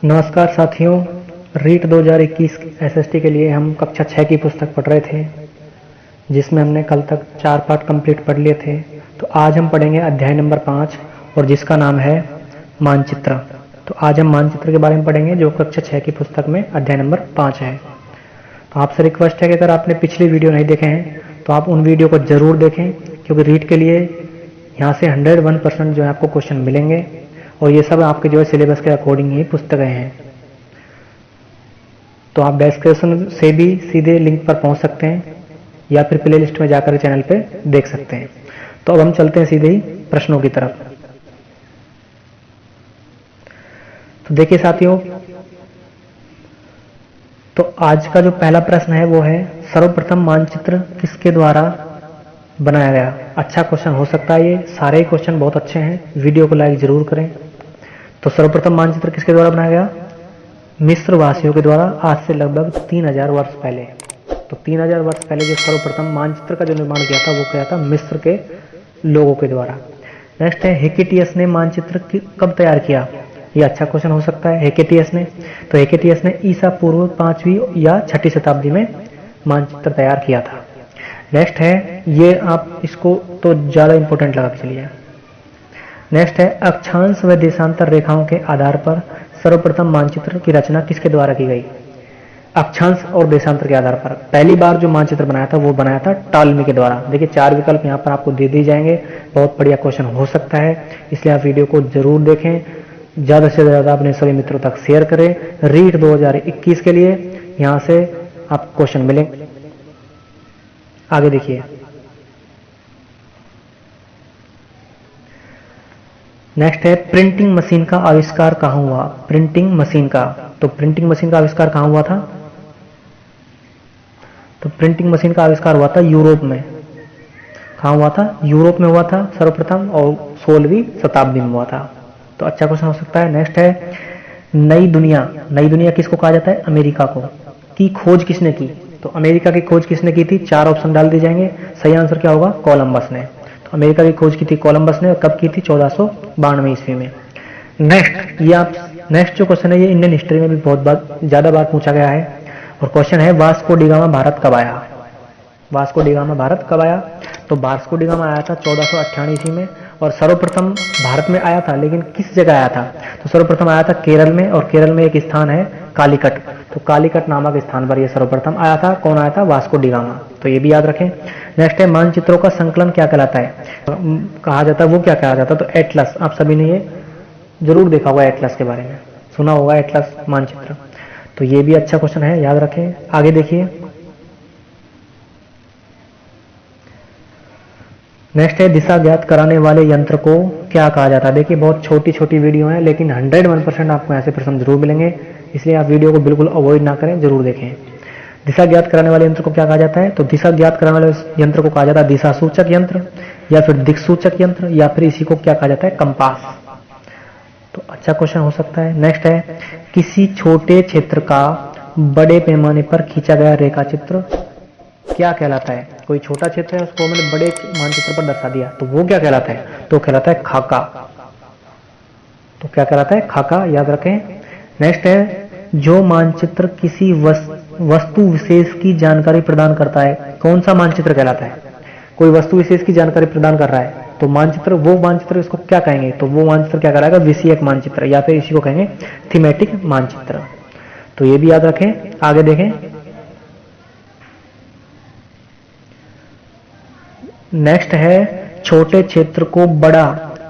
नमस्कार साथियों, रीट 2021 एसएसटी के लिए हम कक्षा 6 की पुस्तक पढ़ रहे थे, जिसमें हमने कल तक 4 पाठ कंप्लीट पढ़ लिए थे। तो आज हम पढ़ेंगे अध्याय नंबर 5 और जिसका नाम है मानचित्र। तो आज हम मानचित्र के बारे में पढ़ेंगे जो कक्षा 6 की पुस्तक में अध्याय नंबर 5 है। तो आपसे रिक्वेस्ट है कि अगर आपने पिछली वीडियो नहीं देखे हैं तो आप उन वीडियो को जरूर देखें, क्योंकि रीट के लिए यहाँ से 101% जो है आपको क्वेश्चन मिलेंगे और ये सब आपके जो है सिलेबस के अकॉर्डिंग ही पुस्तकें हैं। तो आप डिस्क्रिप्शन से भी सीधे लिंक पर पहुंच सकते हैं या फिर प्ले लिस्ट में जाकर चैनल पे देख सकते हैं। तो अब हम चलते हैं सीधे ही प्रश्नों की तरफ। तो देखिए साथियों, तो आज का जो पहला प्रश्न है वो है सर्वप्रथम मानचित्र किसके द्वारा बनाया गया। अच्छा क्वेश्चन हो सकता है, ये सारे क्वेश्चन बहुत अच्छे हैं, वीडियो को लाइक जरूर करें। तो सर्वप्रथम मानचित्र किसके द्वारा बनाया गया? मिस्र वासियों के द्वारा, आज से लगभग 3000 वर्ष पहले। तो 3000 वर्ष पहले जो सर्वप्रथम मानचित्र का जो निर्माण किया था वो किया था मिस्र के लोगों के द्वारा। नेक्स्ट है हेकेटियस ने मानचित्र कब तैयार किया। ये अच्छा क्वेश्चन हो सकता है। हेकेटियस ने ईसा पूर्व 5वीं या 6ठी शताब्दी में मानचित्र तैयार किया था। नेक्स्ट है, ये आप इसको तो ज्यादा इंपॉर्टेंट लगा के चलिए। नेक्स्ट है अक्षांश व देशांतर रेखाओं के आधार पर सर्वप्रथम मानचित्र की रचना किसके द्वारा की गई। अक्षांश और देशांतर के आधार पर पहली बार जो मानचित्र बनाया था वो बनाया था टॉलमी के द्वारा। देखिए 4 विकल्प यहाँ पर आपको दे दिए जाएंगे, बहुत बढ़िया क्वेश्चन हो सकता है, इसलिए आप वीडियो को जरूर देखें, ज्यादा से ज्यादा अपने सभी मित्रों तक शेयर करें। रीट 2021 के लिए यहाँ से आप क्वेश्चन मिलेंगे। आगे देखिए, नेक्स्ट है प्रिंटिंग मशीन का आविष्कार कहां हुआ। प्रिंटिंग मशीन का, तो प्रिंटिंग मशीन का आविष्कार कहां हुआ था? तो प्रिंटिंग मशीन का आविष्कार हुआ था यूरोप में। कहां हुआ था? यूरोप में हुआ था सर्वप्रथम, और 16वीं शताब्दी में हुआ था। तो अच्छा क्वेश्चन हो सकता है। नेक्स्ट है नई दुनिया किसको कहा जाता है? अमेरिका को। की खोज किसने की? तो अमेरिका की खोज किसने की थी? 4 ऑप्शन डाल दिए जाएंगे, सही आंसर क्या होगा? कोलंबस ने। तो अमेरिका की खोज की थी कोलंबस ने, और कब की थी? 1492 ईस्वी में। नेक्स्ट जो क्वेश्चन है ये इंडियन हिस्ट्री में भी बहुत ज्यादा बार पूछा गया है, और क्वेश्चन है वास्को डी गामा भारत कब आया। वास्को डी गामा भारत कब आया? तो वास्को डी गामा आया था 1498 ईस्वी में, और सर्वप्रथम भारत में आया था, लेकिन किस जगह आया था? तो सर्वप्रथम आया था केरल में, और केरल में एक स्थान है कालीकट। तो कालीकट नामक स्थान पर यह सर्वप्रथम आया था। कौन आया था? Vasco D gamma. तो ये भी याद रखें। नेक्स्ट है मानचित्रों का संकलन क्या कहलाता है, कहा जाता है, वो क्या कहा जाता है? तो एटलस। आप सभी ने ये जरूर देखा होगा, एटलस के बारे में सुना होगा, एटलस मानचित्र। तो ये भी अच्छा क्वेश्चन है, याद रखें। आगे देखिए, नेक्स्ट है दिशा ज्ञात कराने वाले यंत्र को क्या कहा जाता है। देखिए बहुत छोटी छोटी वीडियो है, लेकिन 101% आपको यहाँ से प्रश्न जरूर मिलेंगे, इसलिए आप वीडियो को बिल्कुल अवॉइड ना करें, जरूर देखें। दिशा ज्ञात कराने वाले यंत्र को क्या कहा जाता है? तो दिशा ज्ञात कराने वाले यंत्र को कहा जाता है दिशा सूचक यंत्र, या फिर दिक्सूचक यंत्र, या फिर इसी को क्या कहा जाता है? कंपास। तो अच्छा क्वेश्चन हो सकता है। नेक्स्ट है किसी छोटे क्षेत्र का बड़े पैमाने पर खींचा गया रेखाचित्र क्या कहलाता है। कोई छोटा क्षेत्र है उसको मैंने बड़े मानचित्र पर दर्शा दिया, तो वो क्या कहलाता है? तो कहलाता है खाका। तो क्या कहलाता है? खाका, याद रखें। नेक्स्ट है जो मानचित्र किसी वस्तु विशेष की जानकारी प्रदान करता है, कौन सा मानचित्र कहलाता है? कोई वस्तु विशेष की जानकारी प्रदान कर रहा है तो मानचित्र, वो मानचित्र इसको क्या कहेंगे? तो वो मानचित्र क्या कहलाएगा? विषयक मानचित्र, या फिर इसी को कहेंगे थीमेटिक मानचित्र। तो ये भी याद रखें। आगे देखें, नेक्स्ट है छोटे क्षेत्र को बड़ा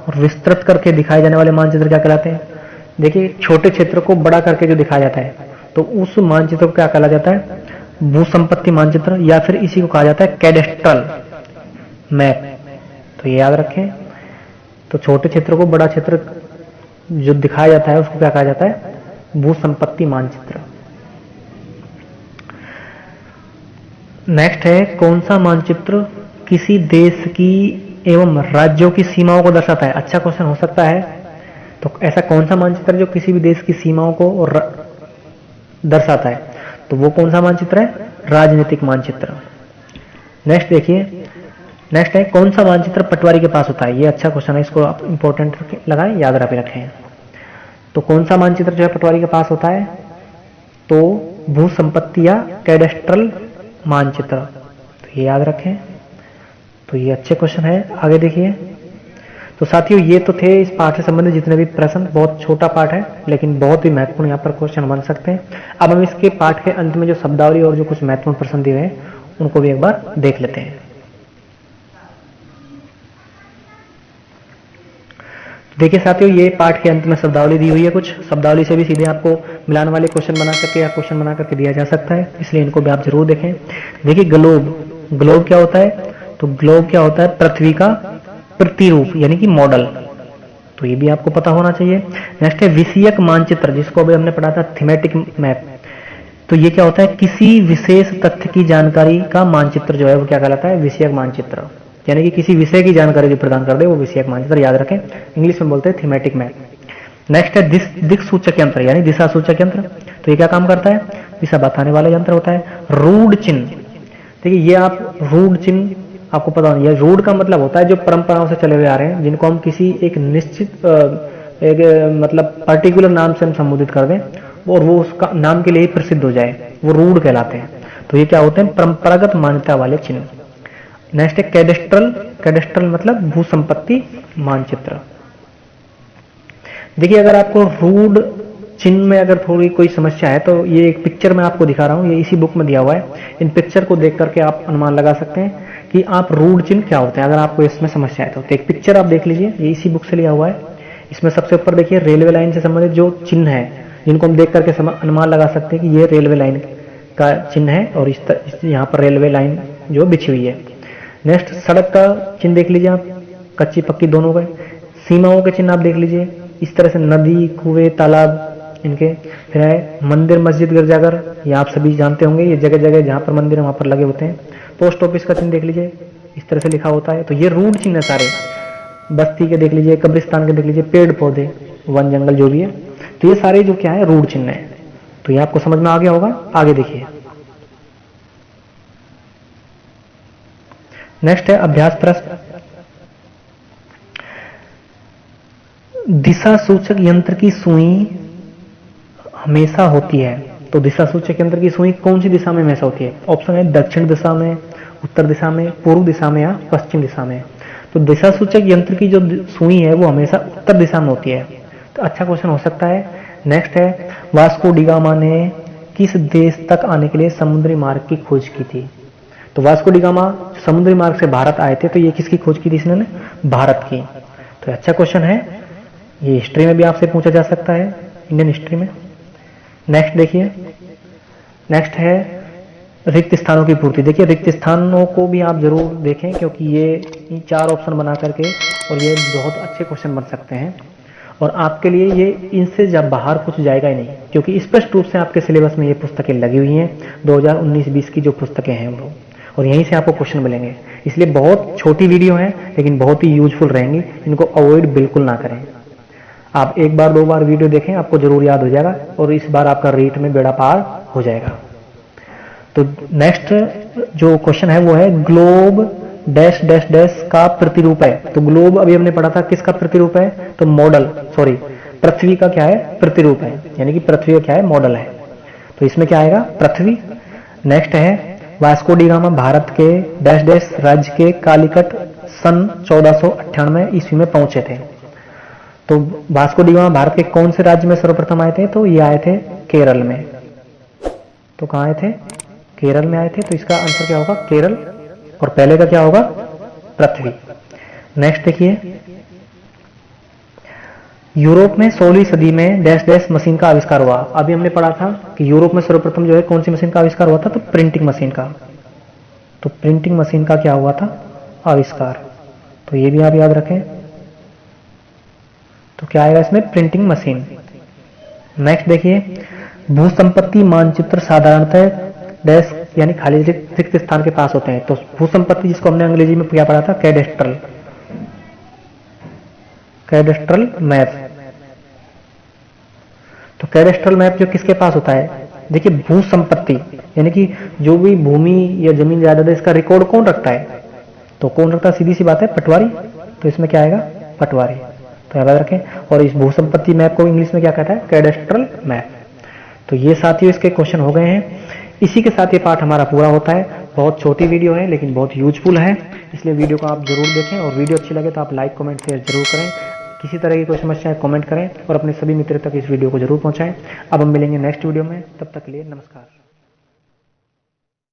और विस्तृत करके दिखाए जाने वाले मानचित्र क्या कहलाते हैं। देखिए छोटे क्षेत्र को बड़ा करके जो दिखाया जाता है तो उस मानचित्र को क्या कहा जाता है? भूसंपत्ति मानचित्र, या फिर इसी को कहा जाता है कैडेस्ट्रल मैप। तो ये याद रखें। तो छोटे क्षेत्र को बड़ा क्षेत्र जो दिखाया जाता है उसको क्या कहा जाता है? भूसंपत्ति मानचित्र। नेक्स्ट है कौन सा मानचित्र किसी देश की एवं राज्यों की सीमाओं को दर्शाता है। अच्छा क्वेश्चन हो सकता है। तो ऐसा कौन सा मानचित्र जो किसी भी देश की सीमाओं को दर्शाता है? तो वो कौन सा मानचित्र है? राजनीतिक मानचित्र। नेक्स्ट देखिए, नेक्स्ट है कौन सा मानचित्र पटवारी के पास होता है। ये अच्छा क्वेश्चन है, इसको आप इंपॉर्टेंट लगाएं, याद रखें। तो कौन सा मानचित्र जो है पटवारी के पास होता है? तो भू संपत्ति या कैडेस्ट्रल मानचित्र। तो ये याद रखें। तो ये अच्छे क्वेश्चन है। आगे देखिए। तो साथियों ये तो थे इस पाठ से संबंधित जितने भी प्रश्न। बहुत छोटा पाठ है लेकिन बहुत ही महत्वपूर्ण यहाँ पर क्वेश्चन बन सकते हैं। अब हम इसके पाठ के अंत में जो शब्दावली और जो कुछ महत्वपूर्ण प्रश्न दिए हैं उनको भी एक बार देख लेते हैं। देखिए साथियों, ये पाठ के अंत में शब्दावली दी हुई है। कुछ शब्दावली से भी सीधे आपको मिलान वाले क्वेश्चन बना करके या क्वेश्चन बना करके दिया जा सकता है, इसलिए इनको भी आप जरूर देखें। देखिए ग्लोब, ग्लोब क्या होता है? तो ग्लोब क्या होता है? पृथ्वी का प्रतिरूप यानी कि मॉडल। तो ये भी आपको पता होना चाहिए। नेक्स्ट है विषयक मानचित्र, जिसको अभी हमने पढ़ा था थीमेटिक मैप। तो ये क्या होता है? किसी विशेष तथ्य की जानकारी का मानचित्र जो है वो क्या कहलाता है? विषयक मानचित्र, यानी कि किसी विषय की जानकारी जो प्रदान कर दे वो विषयक मानचित्र। याद रखें, इंग्लिश में बोलते हैं थीमेटिक मैप। नेक्स्ट है दिक् सूचक यंत्र यानी दिशा सूचक यंत्र। तो ये क्या काम करता है? दिशा बताने वाला यंत्र होता है। रूढ़ चिन्ह, देखिए ये आप रूढ़ चिन्ह आपको पता होना। यह रूढ़ का मतलब होता है जो परंपराओं से चले हुए आ रहे हैं, जिनको हम किसी एक निश्चित मतलब पर्टिकुलर नाम से हम संबोधित कर दें और वो उसका नाम के लिए ही प्रसिद्ध हो जाए, वो रूढ़ कहलाते हैं। तो ये क्या होते हैं? परंपरागत मान्यता वाले चिन्ह। नेक्स्ट है कैडेस्ट्रल, कैडेस्ट्रल मतलब भू संपत्ति मानचित्र। देखिए अगर आपको रूढ़ चिन्ह में अगर थोड़ी कोई समस्या है तो ये एक पिक्चर में आपको दिखा रहा हूं, ये इसी बुक में दिया हुआ है। इन पिक्चर को देख करके आप अनुमान लगा सकते हैं कि आप रूढ़ चिन्ह क्या होते हैं अगर आपको इसमें समस्या है तो। एक पिक्चर आप देख लीजिए, ये इसी बुक से लिया हुआ है। इसमें सबसे ऊपर देखिए रेलवे लाइन से संबंधित जो चिन्ह है, जिनको हम देख करके अनुमान लगा सकते हैं कि ये रेलवे लाइन का चिन्ह है और इस यहाँ पर रेलवे लाइन जो बिछी हुई है। नेक्स्ट सड़क का चिन्ह देख लीजिए आप, कच्ची पक्की दोनों का। सीमाओं के चिन्ह आप देख लीजिए, इस तरह से नदी, कुएं, तालाब इनके। फिर है मंदिर, मस्जिद, गिरजाघर, ये आप सभी जानते होंगे, ये जगह जगह जहां पर मंदिर है वहां पर लगे होते हैं। पोस्ट ऑफिस का चिन्ह देख लीजिए, इस तरह से लिखा होता है। तो ये रूढ़ चिन्ह है सारे। बस्ती के देख लीजिए, कब्रिस्तान के देख लीजिए, पेड़ पौधे, वन जंगल जो भी है, तो ये सारे जो क्या है रूढ़ चिन्ह है। तो ये आपको समझ में आ गया होगा। आगे देखिए। नेक्स्ट है अभ्यास प्रश्न। दिशा सूचक यंत्र की सुई हमेशा होती है। तो दिशा सूचक यंत्र की सुई कौन सी दिशा में हमेशा होती है? ऑप्शन है दक्षिण दिशा में, उत्तर दिशा में, पूर्व दिशा में या पश्चिम दिशा में। तो दिशा सूचक यंत्र की जो सुई है वो हमेशा उत्तर दिशा में होती है। तो अच्छा क्वेश्चन हो सकता है। नेक्स्ट है वास्को डी गामा ने किस देश तक आने के लिए समुद्री मार्ग की खोज की थी? तो वास्को डी गामा समुद्री मार्ग से भारत आए थे, तो ये किसकी खोज की थी इसने? भारत की। तो अच्छा क्वेश्चन है, ये हिस्ट्री में भी आपसे पूछा जा सकता है, इंडियन हिस्ट्री में। नेक्स्ट देखिए। नेक्स्ट है रिक्त स्थानों की पूर्ति। देखिए रिक्त स्थानों को भी आप जरूर देखें क्योंकि ये 4 ऑप्शन बना करके और ये बहुत अच्छे क्वेश्चन बन सकते हैं और आपके लिए ये इनसे जब बाहर कुछ जाएगा ही नहीं, क्योंकि स्पष्ट रूप से आपके सिलेबस में ये पुस्तकें लगी हुई हैं 2019-20 की जो पुस्तकें हैं वो, और यहीं से आपको क्वेश्चन मिलेंगे। इसलिए बहुत छोटी वीडियो है लेकिन बहुत ही यूजफुल रहेंगी, इनको अवॉइड बिल्कुल ना करें। आप एक बार 2 बार वीडियो देखें, आपको जरूर याद हो जाएगा और इस बार आपका रीट में बेड़ा पार हो जाएगा। तो नेक्स्ट जो क्वेश्चन है वो है ग्लोब डैश डैश डैश का प्रतिरूप है। तो ग्लोब अभी हमने पढ़ा था किसका प्रतिरूप है? तो मॉडल, सॉरी पृथ्वी का क्या है? प्रतिरूप है, यानी कि पृथ्वी का क्या है? मॉडल है। तो इसमें क्या आएगा? पृथ्वी। नेक्स्ट है वास्को डी गामा भारत के डैश डैश राज्य के कालीकट सन 1498 ईस्वी में पहुंचे थे। तो वास्को डी गामा भारत के कौन से राज्य में सर्वप्रथम आए थे? तो ये आए थे केरल में। तो कहां आए थे? केरल में आए थे। तो इसका आंसर क्या होगा? केरल। और पहले का क्या होगा? पृथ्वी। नेक्स्ट देखिए। यूरोप में 16वीं सदी में डैश डैश मशीन का आविष्कार हुआ। अभी हमने पढ़ा था कि यूरोप में सर्वप्रथम जो है कौन सी मशीन का आविष्कार हुआ था? तो प्रिंटिंग मशीन का। तो प्रिंटिंग मशीन का क्या हुआ था? आविष्कार। तो ये भी आप याद रखें। तो क्या आएगा इसमें? Printing machine. नेक्स्ट देखिए। भू संपत्ति मानचित्र साधारणतः डैश यानी खाली रिक्त स्थान के पास होते हैं। तो भू संपत्ति जिसको हमने अंग्रेजी में क्या पढ़ा था? Cadastral, cadastral map. तो कैडेस्ट्रल मैप जो किसके पास होता है? देखिए भू संपत्ति यानी कि जो भी भूमि या जमीन जायदाद है इसका रिकॉर्ड कौन रखता है? तो कौन रखता है? सीधी सी बात है, पटवारी। तो इसमें क्या आएगा? पटवारी। तो याद रखें। और इस भू संपत्ति मैप को इंग्लिश में क्या कहता है? Cadastral map. तो ये साथियों इसके क्वेश्चन हो गए हैं। इसी के साथ ये पार्ट हमारा पूरा होता है। बहुत छोटी वीडियो है लेकिन बहुत यूजफुल है, इसलिए वीडियो को आप जरूर देखें। और वीडियो अच्छी लगे तो आप लाइक कमेंट शेयर जरूर करें। किसी तरह की कोई समस्या है कमेंट करें और अपने सभी मित्रों तक इस वीडियो को जरूर पहुंचाएं। अब हम मिलेंगे नेक्स्ट वीडियो में, तब तक के लिए नमस्कार।